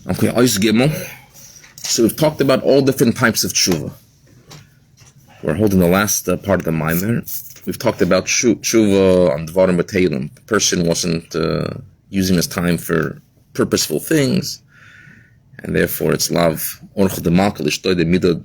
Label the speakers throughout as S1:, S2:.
S1: Okay, Ois Gimel. So we've talked about all different types of tshuva. We're holding the last part of the Maimer. We've talked about tshuva on Dvarim B'Teilim. The person wasn't using his time for purposeful things, and therefore it's lav orch de malka l'shtoi de midah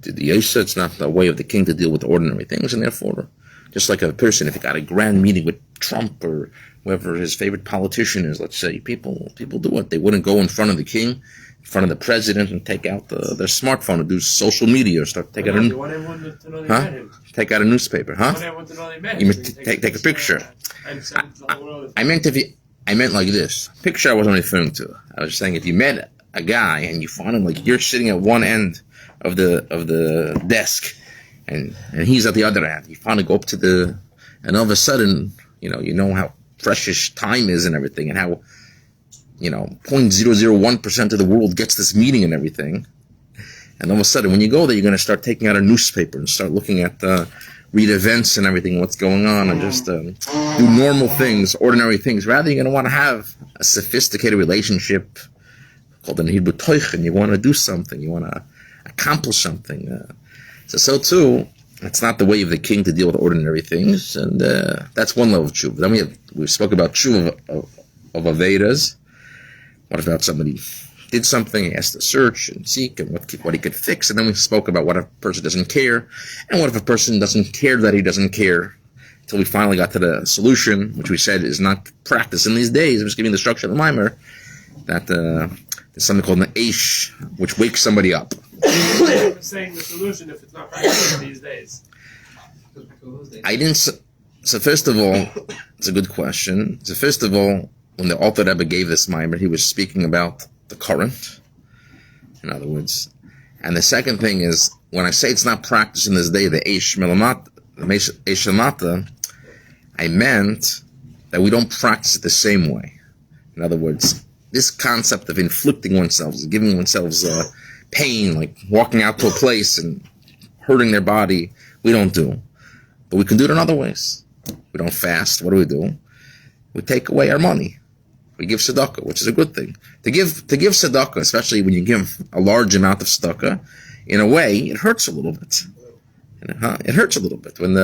S1: de yesa. It's not the way of the king to deal with ordinary things, and therefore, just like a person, if he got a grand meeting with Trump or whoever his favorite politician is, let's say, people do it. They wouldn't go in front of the king, in front of the president, and take out their smartphone and do social media or take out a newspaper, huh? You take a picture. I meant like this. Picture I wasn't referring to. I was saying if you met a guy and you find him like you're sitting at one end of the desk and he's at the other end. You finally go up to and all of a sudden, you know how precious time is and everything, and how 0.001% of the world gets this meeting and everything. And all of a sudden, when you go there, you're going to start taking out a newspaper and start looking at read events and everything, what's going on, and just do normal things, ordinary things. Rather, you're going to want to have a sophisticated relationship called an Yeshiva Torah Ohr, and you want to do something, you want to accomplish something. So too, it's not the way of the king to deal with ordinary things, and that's one level of tshuva. Then we spoke about tshuva of Avedas. What about somebody did something, he has to search and seek, and what he could fix, and then we spoke about what if a person doesn't care, and what if a person doesn't care that he doesn't care, until we finally got to the solution, which we said is not practiced in these days. I'm just giving the structure of the mimer, that there's something called an aish, which wakes somebody up.
S2: I'm saying the solution if it's not practiced these days.
S1: I didn't. So first of all, it's a good question. So first of all, when the Alter Rebbe gave this mimer, he was speaking about the current, in other words. And the second thing is, when I say it's not practiced in this day, the Eish Lamata, I meant that we don't practice it the same way. In other words, this concept of inflicting oneself, giving oneself pain, like walking out to a place and hurting their body, we don't do. But we can do it in other ways. We don't fast. What do? We take away our money. We give tzedakah, which is a good thing. To give tzedakah, especially when you give a large amount of tzedakah, in a way, it hurts a little bit. It hurts a little bit when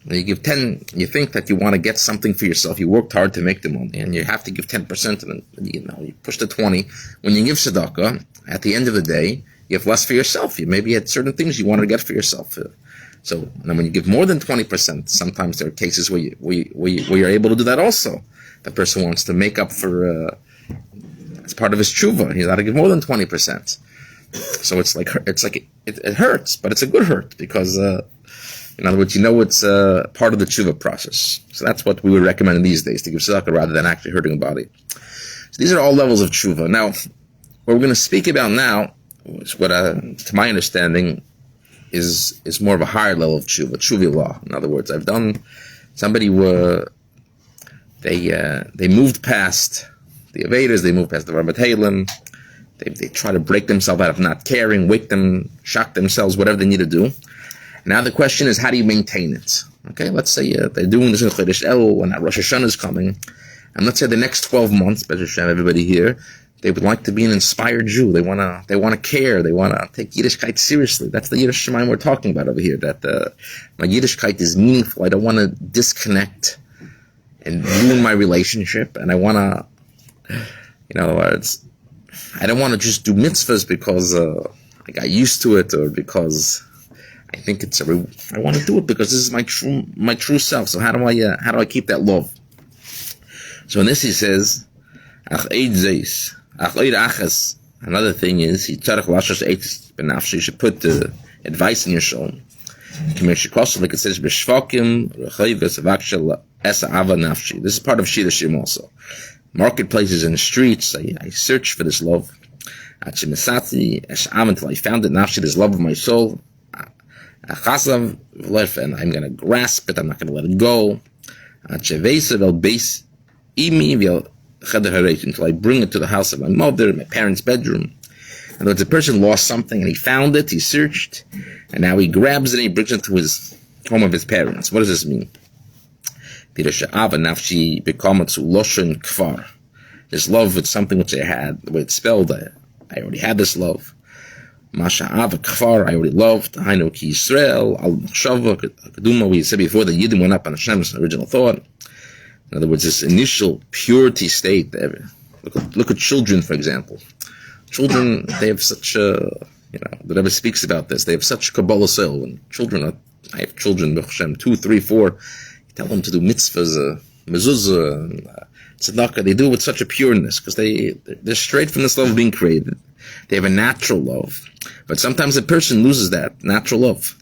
S1: when you give 10, you think that you want to get something for yourself. You worked hard to make the money, and you have to give 10%, and then you push to 20. When you give tzedakah, at the end of the day, you have less for yourself. You maybe had certain things you wanted to get for yourself. So when you give more than 20%, sometimes there are cases where you're able to do that also. The person wants to make up for as part of his tshuva. He's got to give more than 20%. So it hurts, but it's a good hurt because in other words, it's part of the tshuva process. So that's what we would recommend these days, to give tzedakah rather than actually hurting a body. So these are all levels of tshuva. Now, what we're going to speak about now, is what, to my understanding, is more of a higher level of tshuva law. In other words, somebody they moved past the Avedas, they moved past the Dvarim B'Teilim, they try to break themselves out of not caring, wake them, shock themselves, whatever they need to do. Now the question is, how do you maintain it? Okay, let's say they're doing this in Chodesh Elul, and Rosh Hashanah is coming, and let's say the next 12 months, B'ezras Hashem, everybody here, they would like to be an inspired Jew. They want to care. They want to take Yiddishkeit seriously. That's the Yiddish Shemaim we're talking about over here. That my Yiddishkeit is meaningful. I don't want to disconnect and ruin my relationship. And I want to, I don't want to just do mitzvahs because I got used to it, or because I think I want to do it because this is my true self. So how do I keep that love? So in this he says, another thing is, you should put the advice in your soul. Like it says, this is part of Shiddashim also. Marketplaces and the streets, I search for this love. Until I found it, this love of my soul. And I'm going to grasp it, I'm not going to let it go. Until I bring it to the house of my mother, my parents' bedroom. In other words, a person lost something and he found it, he searched, and now he grabs it and he brings it to his home of his parents. What does this mean? This love is something which I had. The way it's spelled, I already had this love. Masha Ava Kfar, I already loved. Hainu Ki Yisrael, Al Machshava, Keduma. We said before, the Yidden went up on Hashem's original thought. In other words, this initial purity state. Look at children, for example. Children, they have such a, the Rebbe speaks about this. They have such Kabbalah soul. When I have children, Hashem, 2, 3, 4. You tell them to do mitzvahs, mezuzah, tzedakah. They do it with such a pureness because they're straight from this love of being created. They have a natural love, but sometimes a person loses that natural love.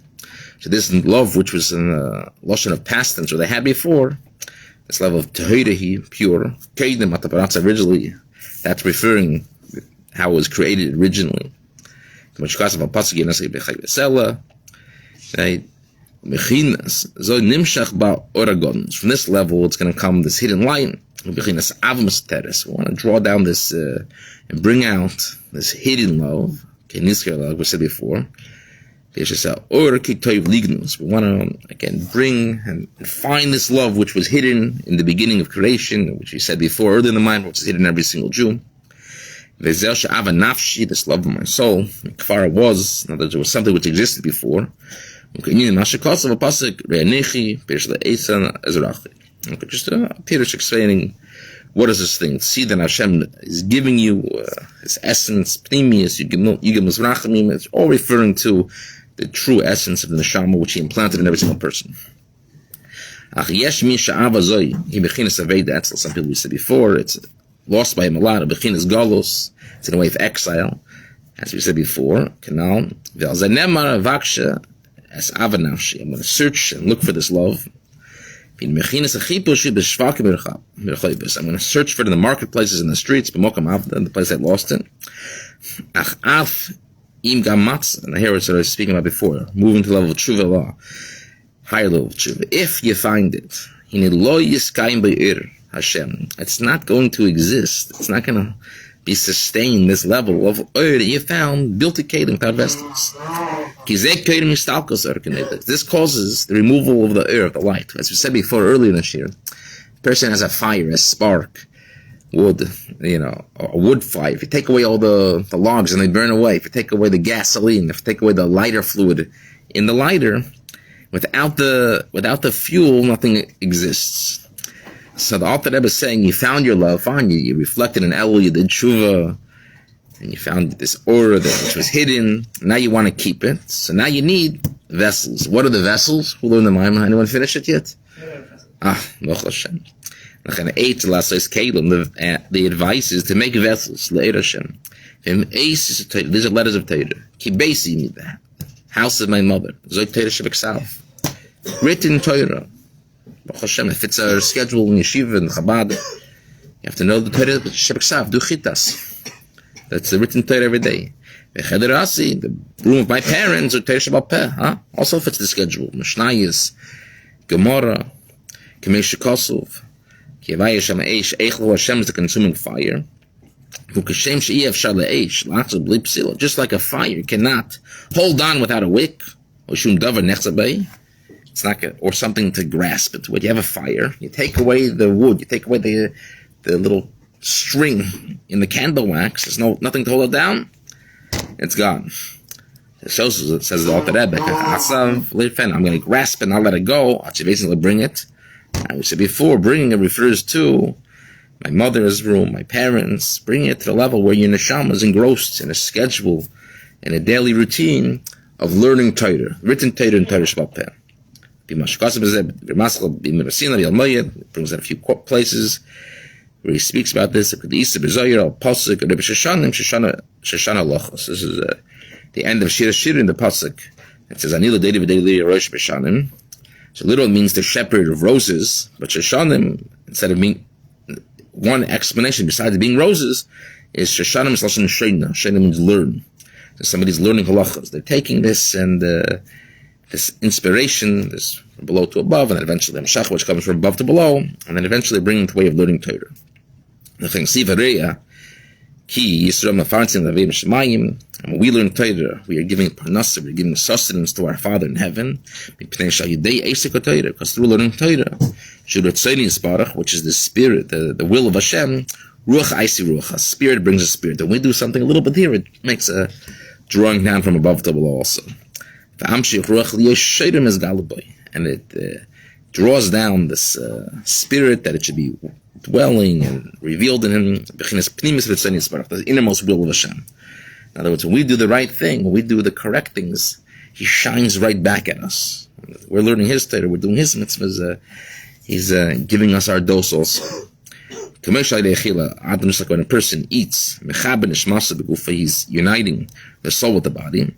S1: So this love, which was in the lashon of past tense, or they had before, this love of tahirahi, pure, kedim ataparatza originally. That's referring how it was created originally. Right? From this level, it's going to come this hidden light. We want to draw down this and bring out this hidden love. Okay, like we said before. We want to again bring and find this love which was hidden in the beginning of creation, which we said before, early in the mind, which is hidden in every single Jew. This love of my soul, kfar was, in other words, there was something which existed before. Okay, just Peter's explaining what is this thing. See that Hashem is giving you His essence, pnimius, yigemus rachamim. It's all referring to the true essence of the neshama which He implanted in every single person. Some people we said before, it's lost by him a lot. Bechinas galos, it's in a way of exile, as we said before. Canal. I'm going to search and look for this love. I'm going to search for it in the marketplaces and the streets, the place I lost it. And here it's what I was speaking about before, moving to the level of tshuva law, higher level of tshuva. If you find it, Hashem, it's not going to exist. It's not going to be sustained, this level of oir that you found, built a kedim, without vessels. This causes the removal of the air, of the light. As we said before earlier this year, a person has a fire, a spark, wood, a wood fire. If you take away all the logs and they burn away, if you take away the gasoline, if you take away the lighter fluid in the lighter, without the fuel, nothing exists. So the Alter Rebbe is saying, you found your love, fine, you reflected in Elul, you did tshuva, and you found this aura which was hidden. Now you want to keep it. So now you need vessels. What are the vessels? Who learned the Maimon? Anyone finish it yet? Baruch Hashem. The advice is to make vessels. Hashem. These are letters of Torah. Kibesi need that. House of my mother. Written Torah. Baruch Hashem. If it's a schedule in Yeshiva and Chabad, you have to know the Torah. Do chitas. That's the written Torah every day. The room of my parents, or Torah Shabbat Peh, also fits the schedule. Mishnayos, Gemara, Kamesh Kosov, Kiyavaya Shem Eish, Eichlo Hashem is the consuming fire. Just like a fire cannot hold on without a wick, it's not, or something to grasp it. When you have a fire, you take away the wood, you take away the little string in the candle wax, there's nothing to hold it down, it's gone. It shows, it says the Alter Rebbe, I'm going to grasp it and I'll let it go. I'll basically bring it. I said before, bringing it refers to my mother's room, my parents, bringing it to the level where your neshama is engrossed in a schedule, in a daily routine of learning Torah, written Torah and Torah Shabbat Peh. Brings out a few places where he speaks about this. This is the end of Shir Shir in the Pasuk. It says, Anila Deidi V'Deidi Rosh B'Shanim. So literally means the shepherd of roses, but Shoshanim, instead of being one explanation besides being roses, is Shoshanim is Lashon Sheina. Sheina means learn. So somebody's learning halachas. They're taking this and this inspiration, this from below to above, and then eventually Mashach, which comes from above to below, and then eventually bringing the way of learning Torah. And when we learn Torah, we are giving parnasa, we are giving sustenance to our Father in heaven, because through learning Torah, which is the spirit, the will of Hashem, Ruach Aisi Ruach. A spirit brings a spirit. When we do something a little bit here, it makes a drawing down from above to below also. And it draws down this spirit that it should be dwelling and revealed in him, the innermost will of Hashem. In other words, when we do the right thing, when we do the correct things, he shines right back at us. We're learning his Torah, we're doing his mitzvahs, he's giving us our dose also. Just like when a person eats, he's uniting the soul with the body,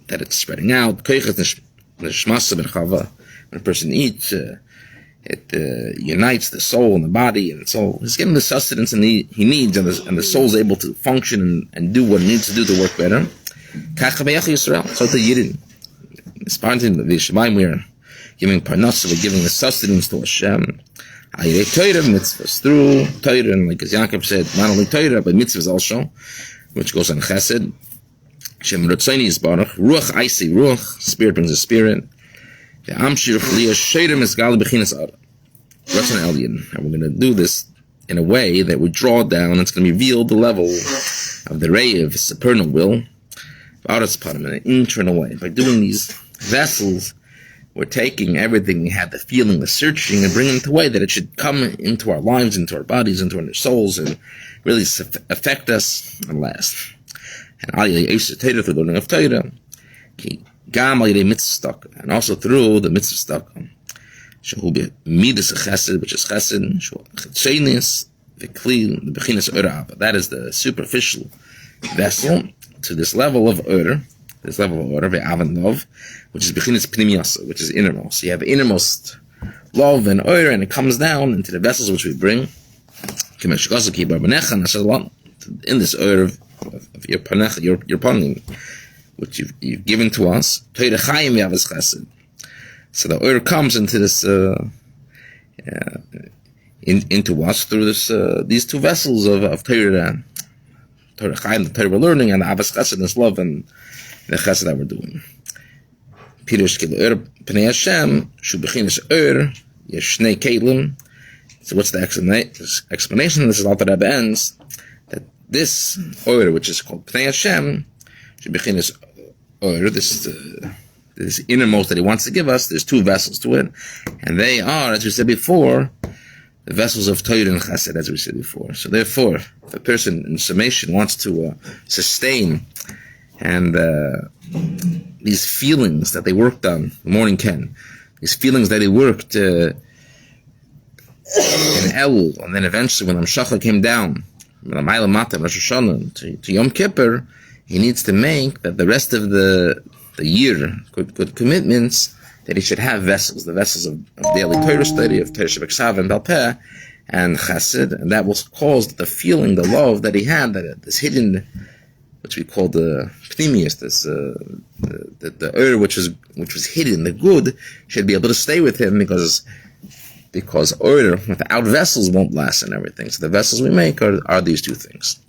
S1: that it's spreading out. When a person eats, it unites the soul and the body, and so he's getting the sustenance he needs, and the soul is able to function and do what it needs to do to work better. So the Yidden, we are giving parnasa, we're giving the sustenance to Hashem. Torah mitzvahs through Torah, and like as Yaakov said, not only Torah but mitzvahs also, which goes on Chesed. Shem Rotzoni is Baruch. Ruach Aisi Ruach, spirit brings a spirit. The Amshir Chliya Sheirim is Gal Bechinas Ara. Ratzon Elyon. And we're going to do this in a way that we draw down. It's going to reveal the level of the ray of supernal will, in an internal way. By doing these vessels, we're taking everything we had, the feeling, the searching, and bringing it to a way that it should come into our lives, into our bodies, into our souls, and really affect us and last. And through the learning of Torah, and also through the mitzvah stuck, which is chesed, that is the superficial vessel to this level of Ohr, which is bechinas pnimiyasa, which is innermost. So you have innermost love and Ohr, and it comes down into the vessels which we bring. In this Ohr of your panecha, your panim, which you've given to us. So the Ohr comes into this into us through this these two vessels of Torah Chaim, the Torah we're learning, and the Avas Chesed, this love and the Chesed that we're doing. Pirush Kil Ohr Pnei Hashem Shu Bechinas Ohr Yeshnei Kelim. So what's the explanation? This is how the Rebbe ends, that this Ohr, which is called Pnei Hashem, Shu Bechinas Ohr, this innermost that he wants to give us, there's two vessels to it, and they are, as we said before, the vessels of Torah and Chesed, as we said before. So therefore, if a person, in summation, wants to sustain and these feelings that they worked on, the morning Ken, these feelings that he worked in Elul, and then eventually when Amshachah came down, from Rosh Hashanah to Yom Kippur, he needs to make that the rest of the year, good commitments, that he should have vessels, the vessels of daily Torah study, of Torah Shebeksav and Balpeh, and Chesed, and that will cause the feeling, the love that he had, that this hidden, which we call the Pnimius, the Ohr which was hidden, the good, should be able to stay with him, because Ohr without vessels won't last and everything. So the vessels we make are these two things.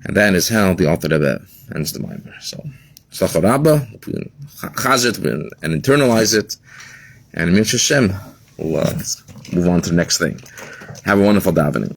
S1: And that is how the Alter Rebbe ends the Maimer. So Tzachar Rabba, we chaz it and internalize it, and Mir Hashem, we'll move on to the next thing. Have a wonderful davening.